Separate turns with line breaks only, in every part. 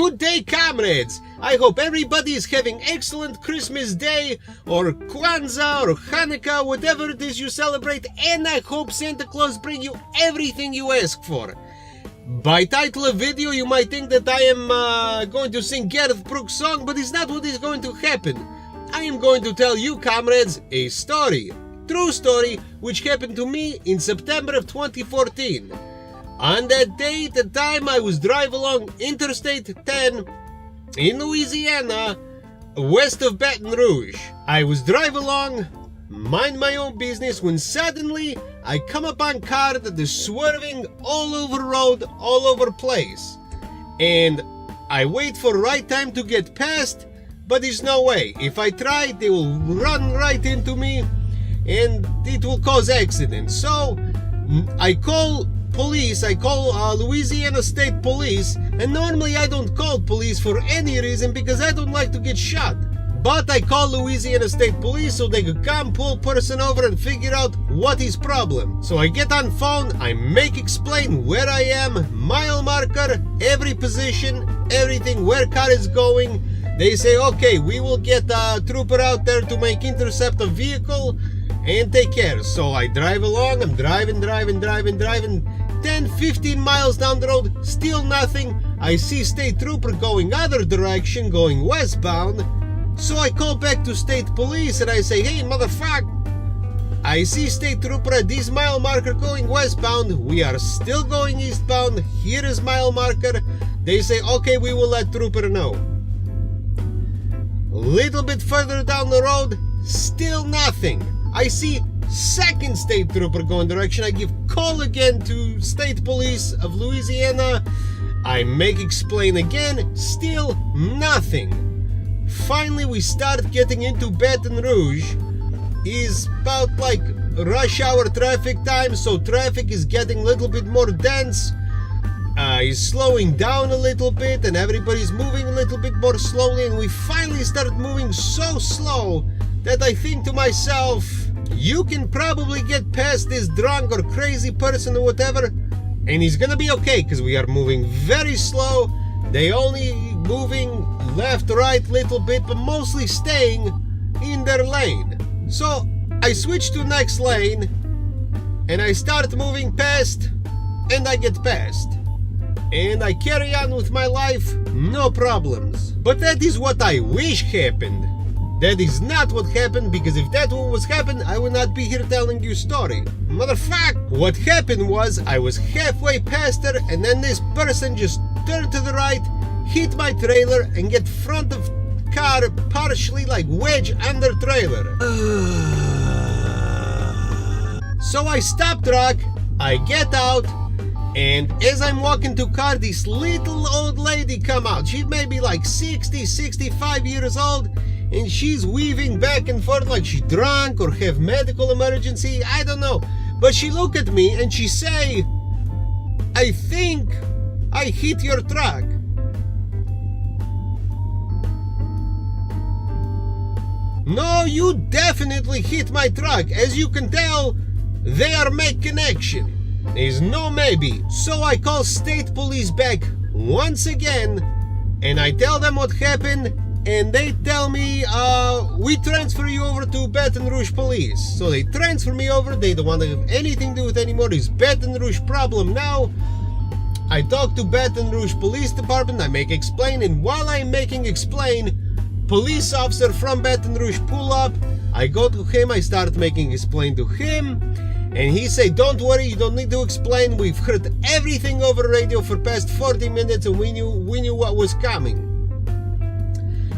Good day, comrades! I hope everybody is having excellent Christmas Day, or Kwanzaa, or Hanukkah, whatever it is you celebrate, and I hope Santa Claus bring you everything you ask for. By title of video, you might think that I am going to sing Gareth Brooks' song, but it's not what is going to happen. I am going to tell you, comrades, a story. True story, which happened to me in September of 2014. On that day, the time I was driving along Interstate 10 in Louisiana, west of Baton Rouge. I was driving along, mind my own business, when suddenly I come upon a car that is swerving all over the road, all over the place. And I wait for the right time to get past, but there's no way. If I try, they will run right into me and it will cause accidents. So I call police, I call Louisiana State Police, and normally I don't call police for any reason because I don't like to get shot. But I call Louisiana State Police so they could come pull person over and figure out what is problem. So I get on phone, I make explain where I am, mile marker, every position, everything, where car is going. They say, okay, we will get a trooper out there to make intercept a vehicle and take care. So I drive along, I'm driving, 10, 15 miles down the road, still nothing. I see state trooper going other direction, going westbound. So I call back to state police and I say, hey, motherfucker, I see state trooper at this mile marker going westbound. We are still going eastbound. Here is mile marker. They say, okay, we will let trooper know. A little bit further down the road, still nothing. I see second state trooper going direction. I give call again to state police of Louisiana. I make explain again, still nothing. Finally, we start getting into Baton Rouge. Is about like rush hour traffic time, so traffic is getting a little bit more dense. Is slowing down a little bit and everybody's moving a little bit more slowly, and we finally start moving so slow that I think to myself, you can probably get past this drunk or crazy person or whatever and he's gonna be okay, because we are moving very slow. They only moving left, right, little bit, but mostly staying in their lane. So I switch to next lane and I start moving past and I get past. And I carry on with my life, no problems. But that is what I wish happened. That is not what happened, because if that was happened, I would not be here telling you a story. Motherfucker, what happened was I was halfway past her and then this person just turned to the right, hit my trailer and get front of car partially like wedge under trailer. So I stop truck, I get out, and as I'm walking to car, this little old lady come out. She may be like 60, 65 years old, and she's weaving back and forth like she drunk or have medical emergency, I don't know. But she look at me and she say, I think I hit your truck. No, you definitely hit my truck. As you can tell, they are make connection. There's no maybe. So I call state police back once again and I tell them what happened, and they tell me, we transfer you over to Baton Rouge police. So they transfer me over. They don't want to have anything to do with it anymore. It's Baton Rouge problem now. I talk to Baton Rouge Police Department. I make explain, and while I'm making explain, police officer from Baton Rouge pull up. I go to him, I start making explain to him, and he say, don't worry, you don't need to explain. We've heard everything over radio for past 40 minutes and we knew what was coming.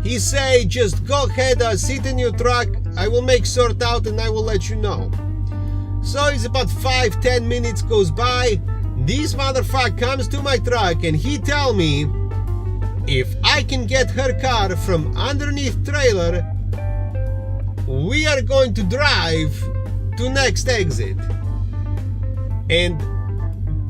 He say, just go ahead, sit in your truck, I will make sort out and I will let you know. So it's about 5-10 minutes goes by. This motherfucker comes to my truck and he tell me if I can get her car from underneath trailer, we are going to drive to next exit. And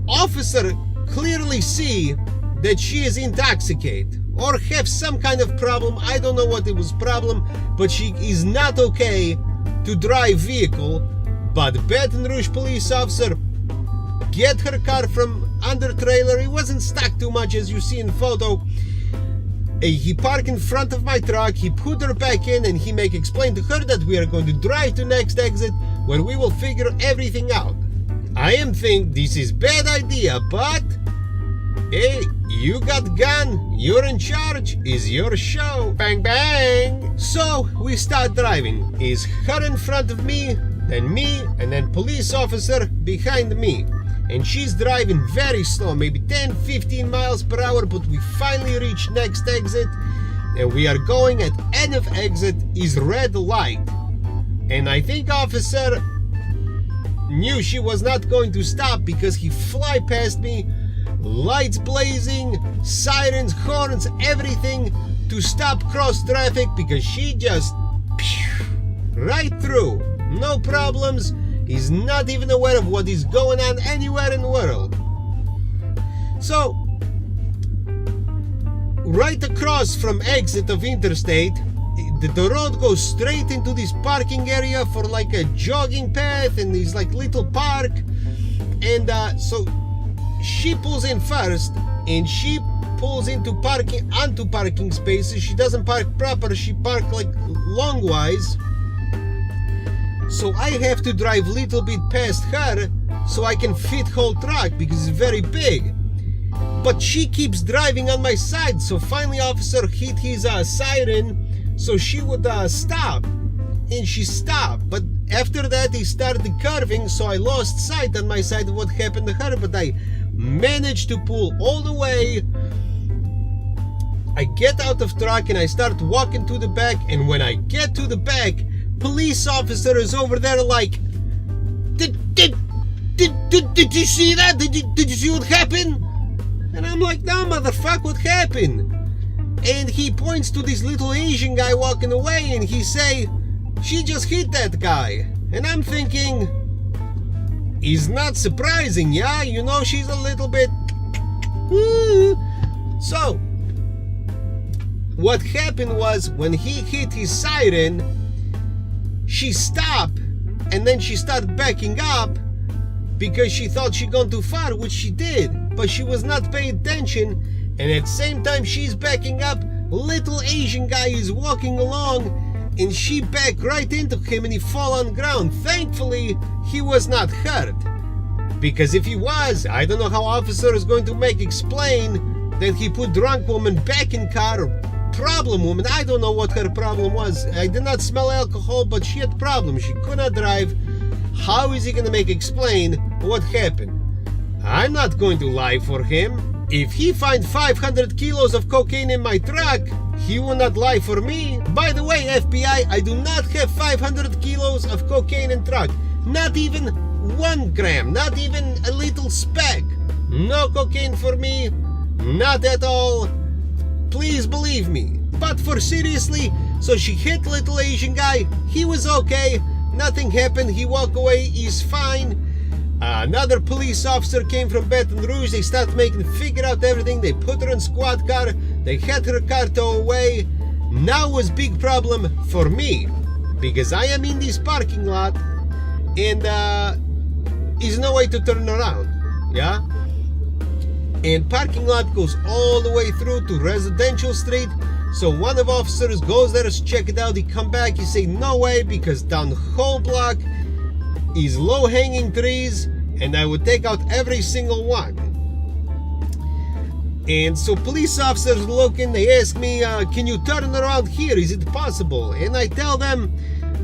officer clearly see that she is intoxicated or have some kind of problem. I don't know what it was problem, but she is not okay to drive vehicle. But Baton Rouge police officer get her car from under trailer. It wasn't stuck too much as you see in photo. He parked in front of my truck, he put her back in, and he make explain to her that we are going to drive to next exit where we will figure everything out. I am think this is bad idea, but hey, you got gun, you're in charge, is your show. Bang bang. So we start driving. Is her in front of me, then me, and then police officer behind me. And she's driving very slow, maybe 10-15 miles per hour, but we finally reach next exit, and we are going at end of exit is red light. And I think officer knew she was not going to stop because he fly past me, lights blazing, sirens, horns, everything to stop cross traffic, because she just right through, no problems. He's not even aware of what is going on anywhere in the world. So, right across from exit of interstate, the road goes straight into this parking area for like a jogging path and this like little park. And so she pulls in first, and she pulls onto parking spaces. She doesn't park proper, she park like longwise. So I have to drive little bit past her so I can fit whole truck because it's very big. But she keeps driving on my side, so finally officer hit his siren so she would stop. And she stopped. But after that he started curving, so I lost sight on my side of what happened to her, but I managed to pull all the way. I get out of truck and I start walking to the back, and when I get to the back, police officer is over there like, did you see that? Did you see what happened? And I'm like, no motherfucker, what happened? And he points to this little Asian guy walking away, and he say, she just hit that guy. And I'm thinking, it's not surprising, yeah? You know, she's a little bit So what happened was, when he hit his siren, she stopped, and then she started backing up because she thought she gone too far, which she did, but she was not paying attention. And at the same time she's backing up, little Asian guy is walking along, and she backed right into him and he fall on ground. Thankfully he was not hurt, because if he was, I don't know how officer is going to make explain that he put drunk woman back in car. Problem woman, I don't know what her problem was. I did not smell alcohol, but she had problems. She could not drive. How is he gonna make explain what happened? I'm not going to lie for him. If he find 500 kilos of cocaine in my truck, he will not lie for me. By the way, FBI, I do not have 500 kilos of cocaine in truck. Not even 1 gram, not even a little speck. No cocaine for me, not at all. Please believe me. But for seriously, so she hit little Asian guy, he was okay, nothing happened, he walked away, he's fine. Another police officer came from Baton Rouge, they started figure out everything, they put her in squad car, they had her car towed away. Now was big problem for me, because I am in this parking lot, and is no way to turn around, yeah? And parking lot goes all the way through to residential street. So one of officers goes there to check it out. He come back, he say no way, because down the whole block is low-hanging trees, and I would take out every single one. And so police officers looking, they ask me, can you turn around here? Is it possible? And I tell them,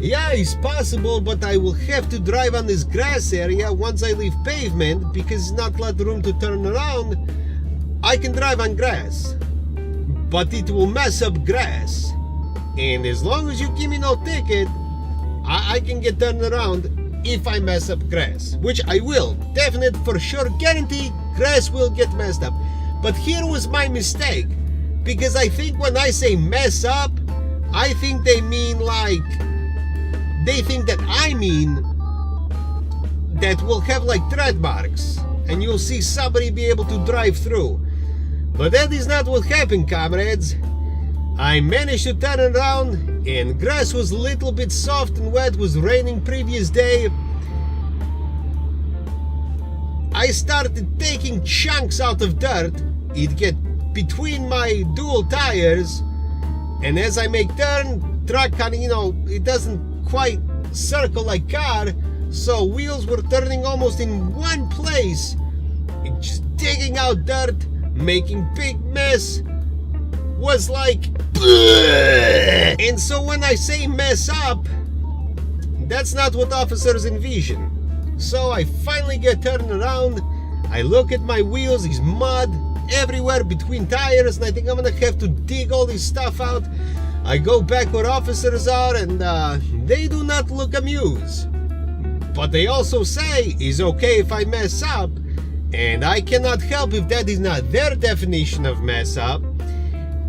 yeah, it's possible, but I will have to drive on this grass area once I leave pavement, because it's not a lot of room to turn around. I can drive on grass, but it will mess up grass. And as long as you give me no ticket, I can get turned around if I mess up grass, which I will. Definite, for sure, guarantee grass will get messed up. But here was my mistake, because I think when I say mess up, I think they mean like, they think that I mean that we'll have like tread marks and you'll see somebody be able to drive through. But that is not what happened, comrades. I managed to turn around, and grass was a little bit soft and wet, was raining previous day. I started taking chunks out of dirt. It get between my dual tires, and as I make turn, truck kind of, it doesn't quite circle like car, so wheels were turning almost in one place, just digging out dirt, making big mess. Was like, bleh. And so when I say mess up, that's not what officers envision. So I finally get turned around, I look at my wheels, there's mud everywhere between tires, and I think I'm gonna have to dig all this stuff out. I go back where officers are, and they do not look amused. But they also say it's okay if I mess up, and I cannot help if that is not their definition of mess up.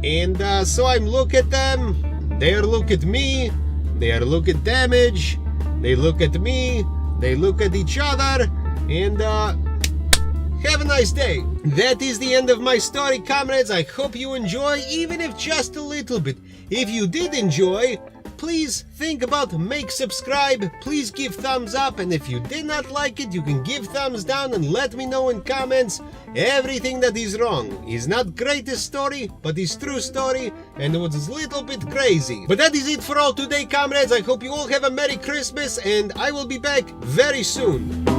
And so I'm look at them, they look at me, they look at damage, they look at me, they look at each other, and have a nice day. That is the end of my story, comrades. I hope you enjoy, even if just a little bit. If you did enjoy, please think about subscribe, please give thumbs up, and if you did not like it, you can give thumbs down and let me know in comments everything that is wrong. It's not greatest story, but it's true story, and it was a little bit crazy. But that is it for all today, comrades. I hope you all have a Merry Christmas, and I will be back very soon.